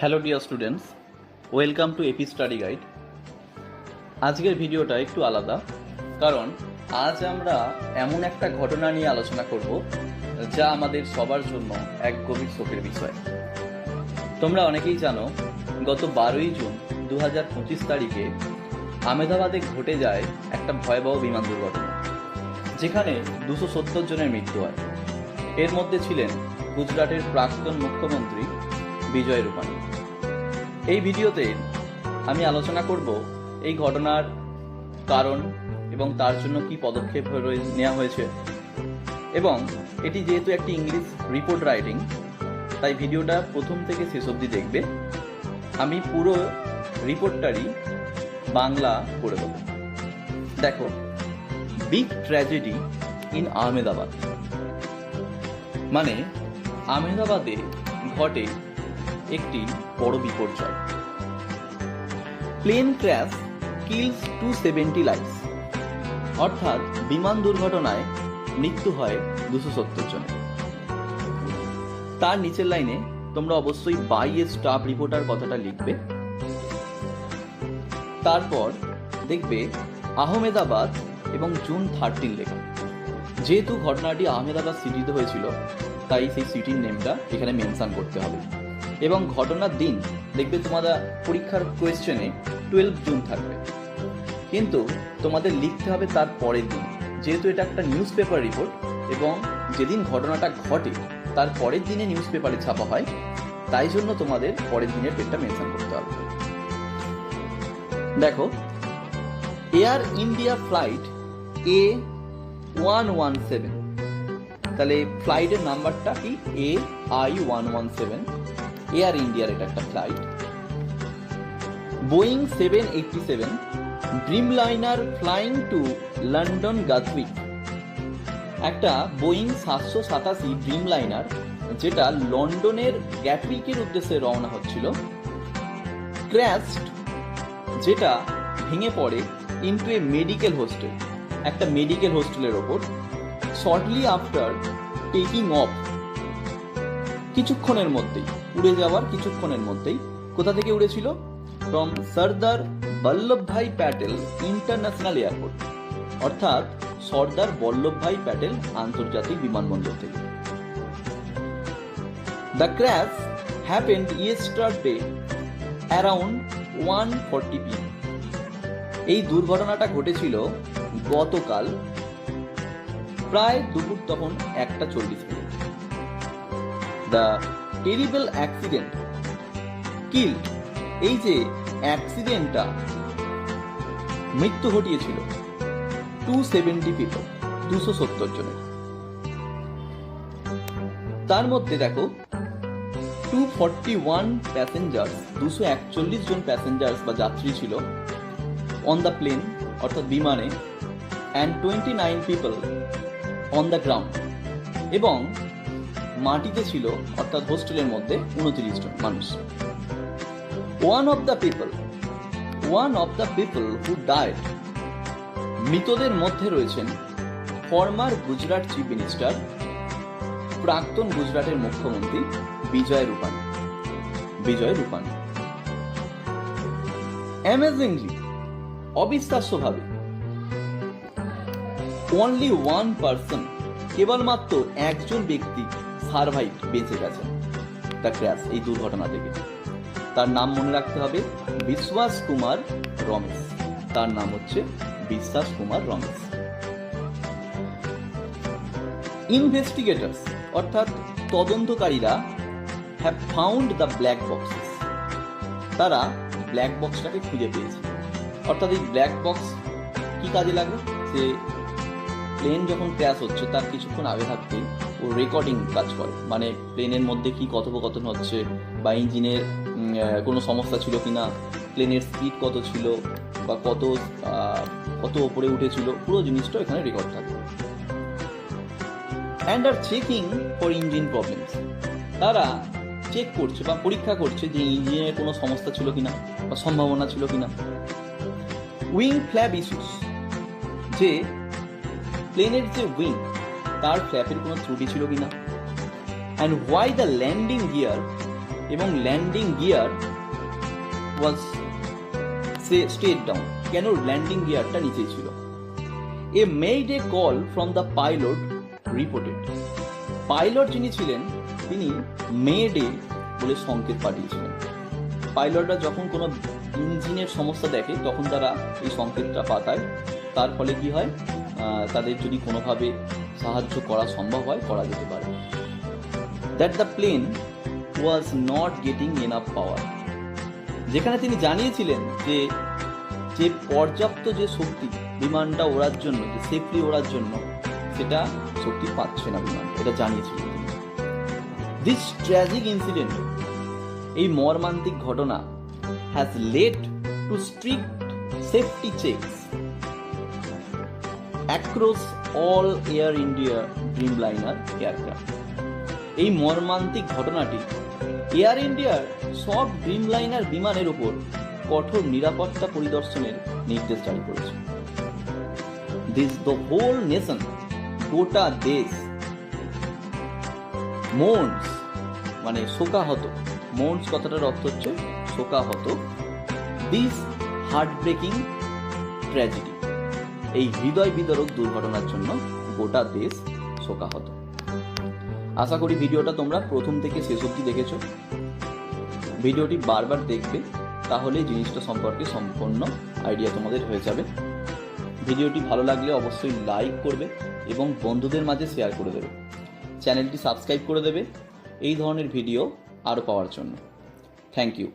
Hello dear students, welcome to AP study guide. আজকের ভিডিওটা একটু আলাদা, কারণ আজ আমরা এমন একটা ঘটনা নিয়ে আলোচনা করব যা আমাদের সবার জন্য এক গভীর শোকের বিষয়। তোমরা অনেকেই জানো, গত 12ই জুন 2025 তারিখে আহমেদাবাদে ঘটে যায় একটা ভয়াবহ বিমান দুর্ঘটনা, যেখানে 270 জনের মৃত্যু হয়। এর মধ্যে ছিলেন গুজরাটের প্রাক্তন মুখ্যমন্ত্রী বিজয় রূপানী। এই ভিডিওতে আমি আলোচনা করব এই ঘটনার কারণ এবং তার জন্য কি পদক্ষেপ নেওয়া হয়েছে। এবং এটি যেহেতু একটি ইংলিশ রিপোর্ট রাইটিং, তাই ভিডিওটা প্রথম থেকে শেষ অবধি দেখবে। আমি পুরো রিপোর্টটারই বাংলা করে দেব। দেখো, বিগ ট্র্যাজেডি ইন আহমেদাবাদ, মানে আহমেদাবাদে ঘটে একটি বড় বিপর্যয়। প্লেন ক্র্যাশ কিলস 270 লাইভস, অর্থাৎ বিমান দুর্ঘটনায় মৃত্যু হয় 270 জনের। তার নিচের লাইনে তোমরা অবশ্যই বাই এ স্টাফ রিপোর্টার কথাটা লিখবে। তারপর দেখবে আহমেদাবাদ এবং জুন 13 লেখা। যেহেতু ঘটনাটি আহমেদাবাদ সিটিতে হয়েছিল, তাই সেই সিটির নেমটা এখানে মেনশন করতে হবে। এবং ঘটনার দিন দেখবে তোমাদের পরীক্ষার কোয়েশ্চেনে 12 জুন থাকবে, কিন্তু তোমাদের লিখতে হবে তার পরের দিন। যেহেতু এটা একটা নিউজ পেপার রিপোর্ট এবং যেদিন ঘটনাটা ঘটে তার পরের দিনে নিউজ পেপারে ছাপা হয়, তাই জন্য তোমাদের পরের দিনের ডেটটা মেনশন করতে হবে। দেখো, এয়ার ইন্ডিয়া ফ্লাইট A117, তাহলে ফ্লাইটের নাম্বারটা কি? AI117, এয়ার ইন্ডিয়ার এটা একটা flight. Boeing 787 Dreamliner flying to London Gatwick, একটা বোয়িং 787 ড্রিমলাইনার যেটা লন্ডনের গ্যাটউইকের উদ্দেশ্যে রওনা হচ্ছিল, ক্র্যাশড, যেটা ভেঙে পড়ে ইনটু এ মেডিকেল হোস্টেল, একটা মেডিকেল হোস্টেলের ওপর। শর্টলি আফটার টেকিং অফ, কিছুক্ষণের মধ্যেই, উড়ে যাওয়ার কিছুক্ষণের মধ্যেই। কোথা থেকে উড়েছিল? From Sardar Vallabhbhai Patel international airport, অর্থাৎ সর্দার বল্লভভাই প্যাটেল আন্তর্জাতিক বিমানবন্দর থেকে। The crash happened yesterday around 1:40 PM। এই দুর্ঘটনাটা ঘটেছিল গতকাল প্রায় দুপুর তখন 1:40 PM। The terrible accident killed, এই যে অ্যাক্সিডেন্টটা মৃত্যু ঘটিয়েছিল 270 পিপল, 270 জনের। তার মধ্যে দেখো 241 প্যাসেঞ্জার্স, 241 জন প্যাসেঞ্জার্স বা যাত্রী ছিল অন দ্য প্লেন, অর্থাৎ বিমানে, and 29 people on the ground, এবং মাটিতে ছিল, অর্থাৎ হোস্টেলের মধ্যে 29 জন মানুষ। One of the people who died, মৃতদের মধ্যে রয়েছেন ফর্মার গুজরাট চিফ মিনিস্টার, প্রাক্তন গুজরাটের মুখ্যমন্ত্রী বিজয় Rupani. Amazingly, অবিশ্বাস্যভাবে, only one person, কেবলমাত্র একজন ব্যক্তি সারভাইভ, বেঁচে গেছেন দ্য ক্র্যাশ, এই দুর্ঘটনা থেকে। তার নাম মনে রাখতে হবে, বিশ্বাস কুমার রমেশ। তার নাম হচ্ছে বিশ্বাস কুমার রমেশ। ইনভেস্টিগেটরস, অর্থাৎ তদন্তকারীরা, have found the black boxes, তারা ব্ল্যাক বক্সটাকে খুঁজে পেয়েছে। অর্থাৎ এই ব্ল্যাক বক্স কি কাজে লাগে? যে প্লেন যখন ক্র্যাশ হচ্ছে তার কিছুক্ষণ আগে থাকতেই ও রেকর্ডিং কাজ করে, মানে প্লেনের মধ্যে কি কথোপকথন হচ্ছে, বা ইঞ্জিনের কোনো সমস্যা ছিল কিনা, প্লেনের স্পিড কত ছিল, বা কত ওপরে উঠেছিল, পুরো জিনিসটা এখানে রেকর্ড থাকে। And are checking for engine problems, তারা চেক করছে বা পরীক্ষা করছে যে ইঞ্জিনের কোনো সমস্যা ছিল কিনা বা সম্ভাবনা ছিল কিনা। উইং ফ্ল্যাপ ইস্যুস, যে প্লেনের যে উইং তার ফ্ল্যাপের কোনো ত্রুটি ছিল কিনা। And why the landing gear এবং landing gear was stayed down. কেন ল্যান্ডিং গিয়ারটা নিচেই ছিল? A made a call from the pilot reported. Pilot যিনি ছিলেন তিনি মেড এ বলে সংকেত পাঠিয়েছিলেন। পাইলটরা যখন কোনো ইঞ্জিনের সমস্যা দেখে তখন তারা এই সংকেতটা পাঠায়। তার ফলে কি হয়, তাদের যদি কোনোভাবে সাহায্য করা সম্ভব হয়, করা যেতে পারে। That the plane was not getting enough power. যেখানে তিনি জানিয়েছিলেন যে পর্যাপ্ত যে শক্তি বিমানটা ওড়ার জন্য, যে সেফলি ওড়ার জন্য, সেটা শক্তি পাচ্ছে না বিমান, এটা জানিয়েছিলেন তিনি। দিস ট্র্যাজিক ইনসিডেন্ট, এই মর্মান্তিক ঘটনা, has led to strict safety checks across all Air India Dreamliner aircraft. এই মর্মান্তিক ঘটনাটি এয়ার ইন্ডিয়ার সব ড্রিমলাইনার বিমানের উপর কঠোর নিরাপত্তা পরিদর্শনের নির্দেশ জারি করেছে। দিস দ্য হোল নেশন, গোটা দেশ, মোর্নস মানে শোকাহত, মোর্নস কথাটার অর্থ হচ্ছে শোকাহত, দিস হার্ট ব্রেকিং ট্র্যাজেডি, এই হৃদয় বিদারক দুর্ঘটনার জন্য গোটা দেশ শোকাহত। আশা করি ভিডিওটা তোমরা প্রথম থেকে শেষ অবধি দেখেছো। ভিডিওটি বারবার দেখবে, তাহলে জিনিসটা সম্পর্কে সম্পূর্ণ আইডিয়া তোমাদের হয়ে যাবে। ভিডিওটি ভালো লাগলে অবশ্যই লাইক করবে এবং বন্ধুদের মাঝে শেয়ার করে দেবে। চ্যানেলটি সাবস্ক্রাইব করে দেবে এই ধরনের ভিডিও আরও পাওয়ার জন্য। Thank you.